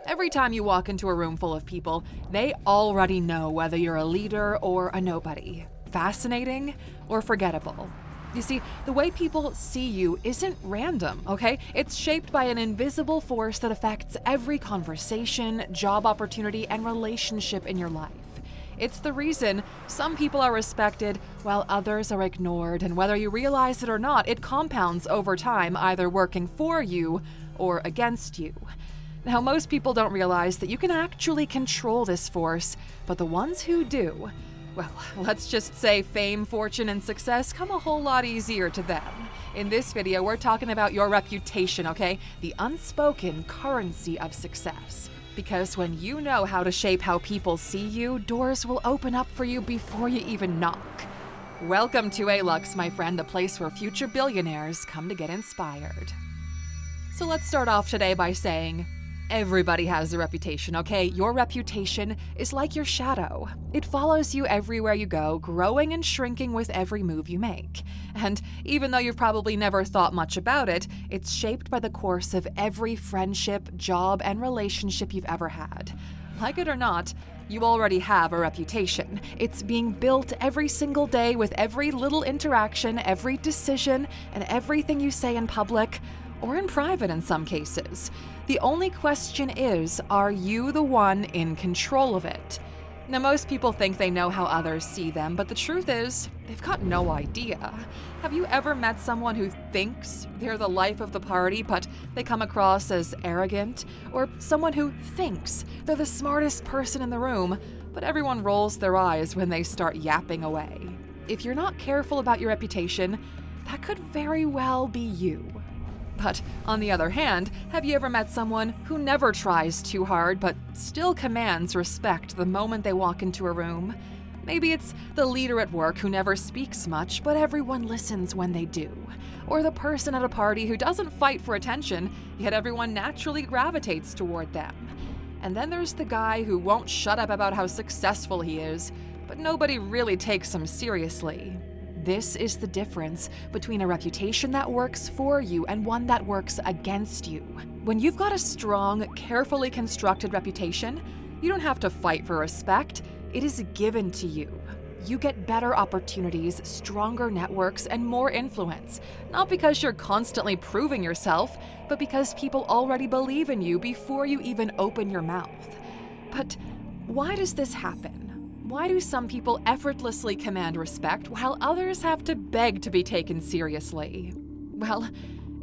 Every time you walk into a room full of people, they already know whether you're a leader or a nobody, fascinating or forgettable. You see, the way people see you isn't random, okay? It's shaped by an invisible force that affects every conversation, job opportunity, and relationship in your life. It's the reason some people are respected while others are ignored, and whether you realize it or not, it compounds over time, either working for you or against you. Now, most people don't realize that you can actually control this force, but the ones who do, well, let's just say fame, fortune, and success come a whole lot easier to them. In this video, we're talking about your reputation, okay? The unspoken currency of success. Because when you know how to shape how people see you, doors will open up for you before you even knock. Welcome to Alux, my friend, the place where future billionaires come to get inspired. So let's start off today by saying, everybody has a reputation, okay? Your reputation is like your shadow. It follows you everywhere you go, growing and shrinking with every move you make. And even though you've probably never thought much about it, it's shaped by the course of every friendship, job, and relationship you've ever had. Like it or not, you already have a reputation. It's being built every single day with every little interaction, every decision, and everything you say in public, or in private in some cases. The only question is, are you the one in control of it? Now, most people think they know how others see them, but the truth is, they've got no idea. Have you ever met someone who thinks they're the life of the party, but they come across as arrogant? Or someone who thinks they're the smartest person in the room, but everyone rolls their eyes when they start yapping away? If you're not careful about your reputation, that could very well be you. But on the other hand, have you ever met someone who never tries too hard but still commands respect the moment they walk into a room? Maybe it's the leader at work who never speaks much, but everyone listens when they do. Or the person at a party who doesn't fight for attention, yet everyone naturally gravitates toward them. And then there's the guy who won't shut up about how successful he is, but nobody really takes him seriously. This is the difference between a reputation that works for you and one that works against you. When you've got a strong, carefully constructed reputation, you don't have to fight for respect. It is given to you. You get better opportunities, stronger networks, and more influence, not because you're constantly proving yourself, but because people already believe in you before you even open your mouth. But why does this happen? Why do some people effortlessly command respect while others have to beg to be taken seriously? Well,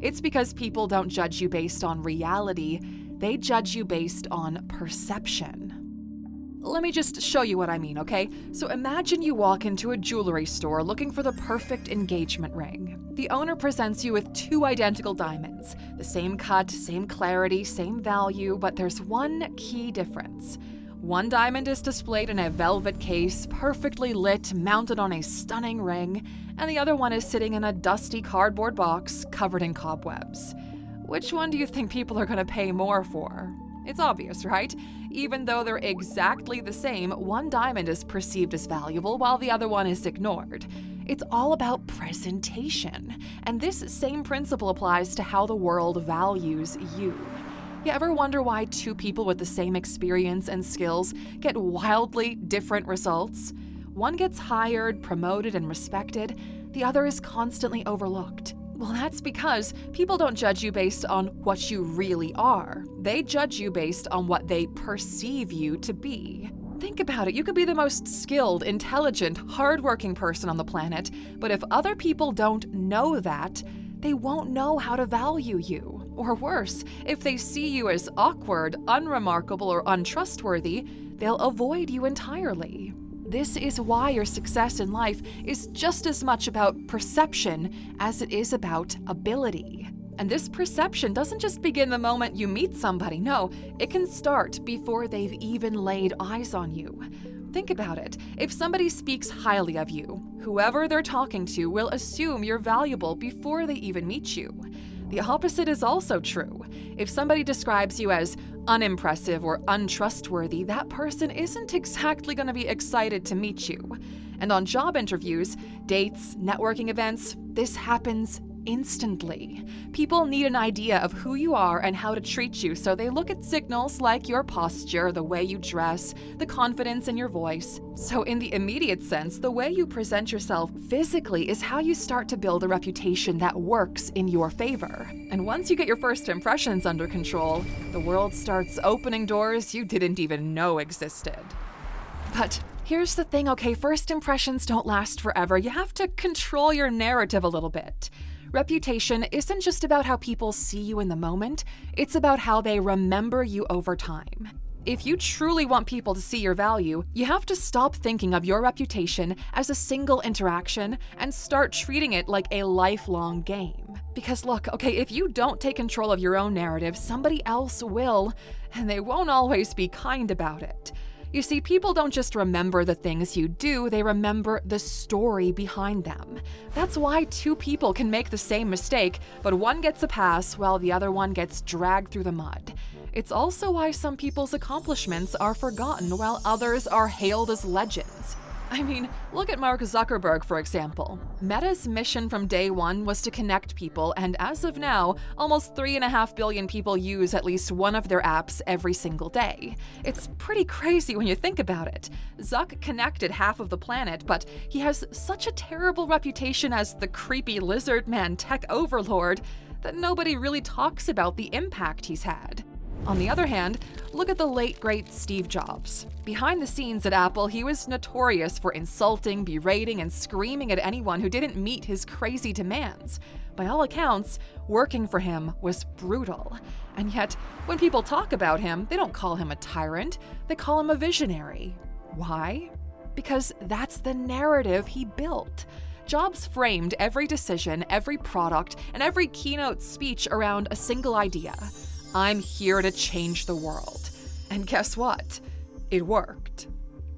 it's because people don't judge you based on reality, they judge you based on perception. Let me just show you what I mean, okay? So imagine you walk into a jewelry store looking for the perfect engagement ring. The owner presents you with two identical diamonds, the same cut, same clarity, same value, but there's one key difference. One diamond is displayed in a velvet case, perfectly lit, mounted on a stunning ring, and the other one is sitting in a dusty cardboard box covered in cobwebs. Which one do you think people are going to pay more for? It's obvious, right? Even though they're exactly the same, one diamond is perceived as valuable while the other one is ignored. It's all about presentation, and this same principle applies to how the world values you. You ever wonder why two people with the same experience and skills get wildly different results? One gets hired, promoted, and respected. The other is constantly overlooked. Well, that's because people don't judge you based on what you really are. They judge you based on what they perceive you to be. Think about it. You could be the most skilled, intelligent, hardworking person on the planet, but if other people don't know that, they won't know how to value you. Or worse, if they see you as awkward, unremarkable, or untrustworthy, they'll avoid you entirely. This is why your success in life is just as much about perception as it is about ability. And this perception doesn't just begin the moment you meet somebody. No, it can start before they've even laid eyes on you. Think about it. If somebody speaks highly of you, whoever they're talking to will assume you're valuable before they even meet you. The opposite is also true. If somebody describes you as unimpressive or untrustworthy, that person isn't exactly going to be excited to meet you. And on job interviews, dates, networking events, this happens instantly. People need an idea of who you are and how to treat you, so they look at signals like your posture, the way you dress, the confidence in your voice. So in the immediate sense, the way you present yourself physically is how you start to build a reputation that works in your favor. And once you get your first impressions under control, the world starts opening doors you didn't even know existed. But here's the thing, okay, first impressions don't last forever. You have to control your narrative a little bit. Reputation isn't just about how people see you in the moment, it's about how they remember you over time. If you truly want people to see your value, you have to stop thinking of your reputation as a single interaction and start treating it like a lifelong game. Because look, okay, if you don't take control of your own narrative, somebody else will, and they won't always be kind about it. You see, people don't just remember the things you do, they remember the story behind them. That's why two people can make the same mistake, but one gets a pass while the other one gets dragged through the mud. It's also why some people's accomplishments are forgotten while others are hailed as legends. I mean, look at Mark Zuckerberg, for example. Meta's mission from day one was to connect people, and as of now, almost 3.5 billion people use at least one of their apps every single day. It's pretty crazy when you think about it. Zuck connected half of the planet, but he has such a terrible reputation as the creepy lizard man tech overlord that nobody really talks about the impact he's had. On the other hand, look at the late great Steve Jobs. Behind the scenes at Apple, he was notorious for insulting, berating, and screaming at anyone who didn't meet his crazy demands. By all accounts, working for him was brutal. And yet, when people talk about him, they don't call him a tyrant, they call him a visionary. Why? Because that's the narrative he built. Jobs framed every decision, every product, and every keynote speech around a single idea. I'm here to change the world. And guess what? It worked.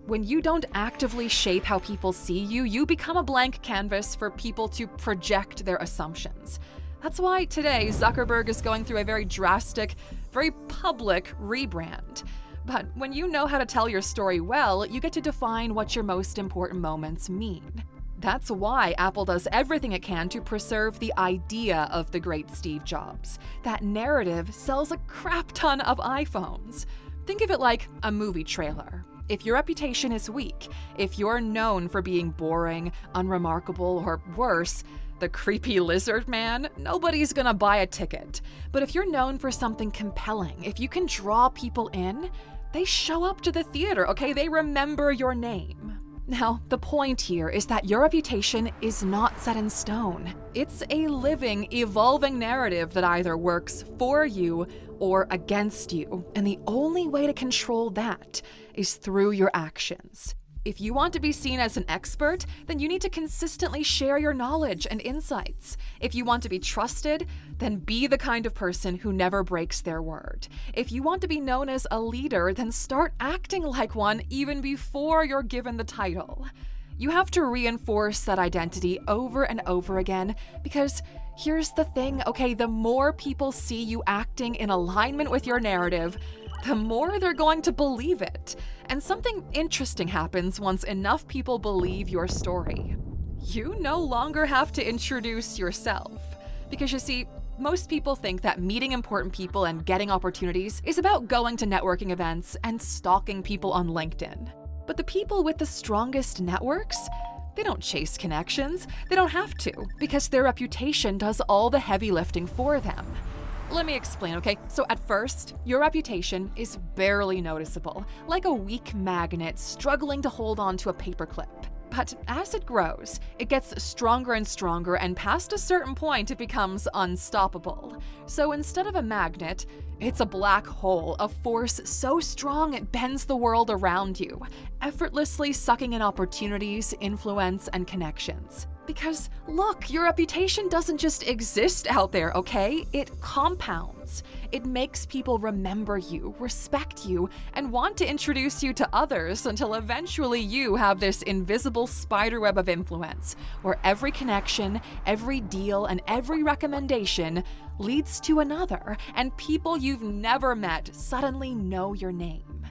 When you don't actively shape how people see you, you become a blank canvas for people to project their assumptions. That's why today Zuckerberg is going through a very drastic, very public rebrand. But when you know how to tell your story well, you get to define what your most important moments mean. That's why Apple does everything it can to preserve the idea of the great Steve Jobs. That narrative sells a crap ton of iPhones. Think of it like a movie trailer. If your reputation is weak, if you're known for being boring, unremarkable, or worse, the creepy lizard man, nobody's gonna buy a ticket. But if you're known for something compelling, if you can draw people in, they show up to the theater, okay? They remember your name. Now, the point here is that your reputation is not set in stone. It's a living, evolving narrative that either works for you or against you, and the only way to control that is through your actions. If you want to be seen as an expert, then you need to consistently share your knowledge and insights. If you want to be trusted, then be the kind of person who never breaks their word. If you want to be known as a leader, then start acting like one even before you're given the title. You have to reinforce that identity over and over again because here's the thing, okay, the more people see you acting in alignment with your narrative, the more they're going to believe it. And something interesting happens once enough people believe your story. You no longer have to introduce yourself. Because you see, most people think that meeting important people and getting opportunities is about going to networking events and stalking people on LinkedIn. But the people with the strongest networks, they don't chase connections. They don't have to, because their reputation does all the heavy lifting for them. Let me explain, okay? So at first, your reputation is barely noticeable, like a weak magnet struggling to hold on to a paperclip. But as it grows, it gets stronger and stronger, and past a certain point, it becomes unstoppable. So instead of a magnet, it's a black hole, a force so strong it bends the world around you, effortlessly sucking in opportunities, influence, and connections. Because look, your reputation doesn't just exist out there, okay? It compounds. It makes people remember you, respect you, and want to introduce you to others until eventually you have this invisible spiderweb of influence, where every connection, every deal, and every recommendation leads to another, and people you've never met suddenly know your name.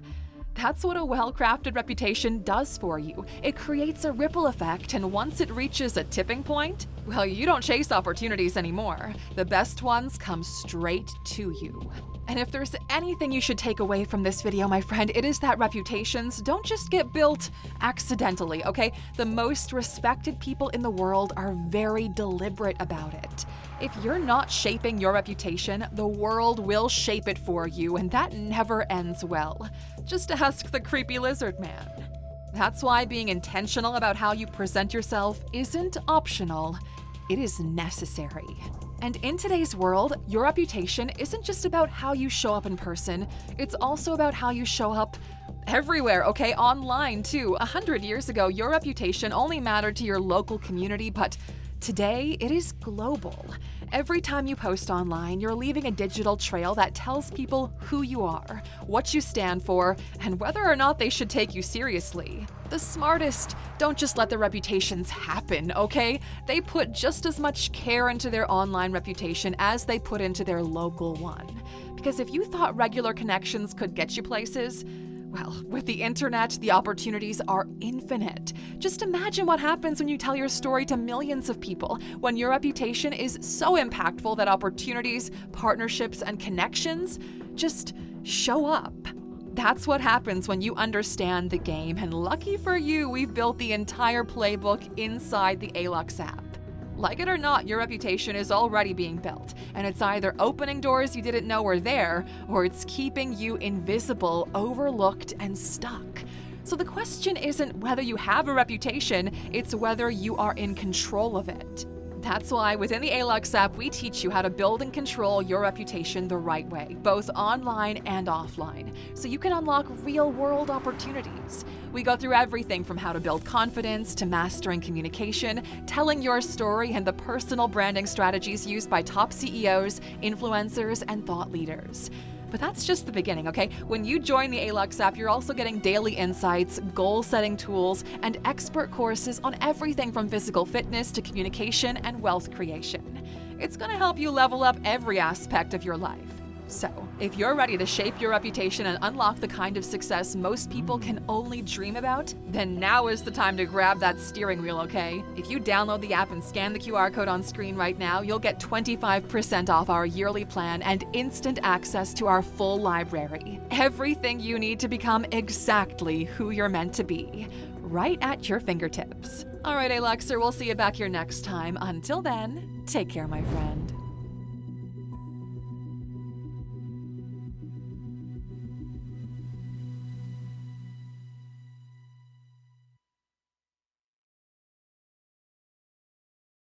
That's what a well-crafted reputation does for you. It creates a ripple effect, and once it reaches a tipping point, well, you don't chase opportunities anymore. The best ones come straight to you. And if there's anything you should take away from this video, my friend, it is that reputations don't just get built accidentally, okay? The most respected people in the world are very deliberate about it. If you're not shaping your reputation, the world will shape it for you, and that never ends well. Just ask the creepy lizard man. That's why being intentional about how you present yourself isn't optional, it is necessary. And in today's world, your reputation isn't just about how you show up in person, it's also about how you show up everywhere, okay? Online too. 100 years ago, your reputation only mattered to your local community, but today it is global. Every time you post online, you're leaving a digital trail that tells people who you are, what you stand for, and whether or not they should take you seriously. The smartest don't just let their reputations happen, okay? They put just as much care into their online reputation as they put into their local one. Because if you thought regular connections could get you places, well, with the internet, the opportunities are infinite. Just imagine what happens when you tell your story to millions of people, when your reputation is so impactful that opportunities, partnerships, and connections just show up. That's what happens when you understand the game, and lucky for you, we've built the entire playbook inside the Alux app. Like it or not, your reputation is already being built, and it's either opening doors you didn't know were there, or it's keeping you invisible, overlooked, and stuck. So the question isn't whether you have a reputation, it's whether you are in control of it. That's why within the Alux app, we teach you how to build and control your reputation the right way, both online and offline, so you can unlock real-world opportunities. We go through everything from how to build confidence to mastering communication, telling your story, and the personal branding strategies used by top CEOs, influencers, and thought leaders. But that's just the beginning, okay? When you join the Alux app, you're also getting daily insights, goal-setting tools, and expert courses on everything from physical fitness to communication and wealth creation. It's gonna help you level up every aspect of your life. So, if you're ready to shape your reputation and unlock the kind of success most people can only dream about, then now is the time to grab that steering wheel, okay? If you download the app and scan the QR code on screen right now, you'll get 25% off our yearly plan and instant access to our full library. Everything you need to become exactly who you're meant to be, right at your fingertips. All right, Aluxer, we'll see you back here next time. Until then, take care, my friend.